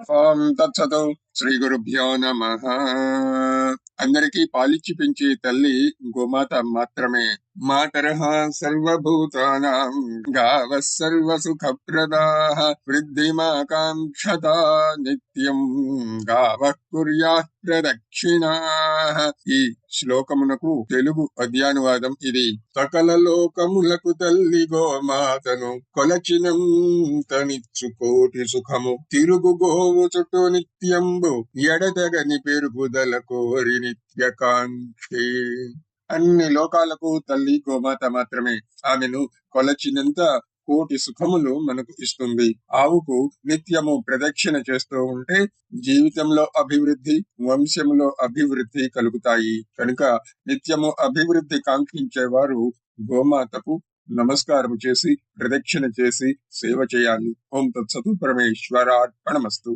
ఓం తత్సతు. శ్రీ గురుభ్యో నమః. అందరికీ పాలిచ్చి పెంచే తల్లి గోమాత మాత్రమే. మాతరః సర్వభూతానాం గావః సర్వసుఖప్రదాః వృద్ధిమాకాంక్షతా నిత్యం గావః కుర్యాః ప్రదక్షిణాః. ఈ శ్లోకమునకు తెలుగు పద్యానువాదం ఇది. సకల లోకములకు తల్లి గోమాతను కొలచినంతనిచ్చు కోటి సుఖము తిరుగు గోవు చుట్టూ నిత్యంబు ఎడతెగని పెరుగుదల కోరి నిత్యకాంక్షి. అన్ని లోకాలకు తల్లి గోమాత మాత్రమే. ఆమెను కొలచినంత కోటి సుఖములు మనకు ఇస్తుంది. ఆవుకు నిత్యము ప్రదక్షిణ చేస్తూ ఉంటే జీవితంలో అభివృద్ధి, వంశంలో అభివృద్ధి కలుగుతాయి. కనుక నిత్యము అభివృద్ధి కాంక్షించేవారు గోమాతకు నమస్కారం చేసి ప్రదక్షిణ చేసి సేవ చేయాలి. ఓం తత్సతు. పరమేశ్వరార్పణమస్తు.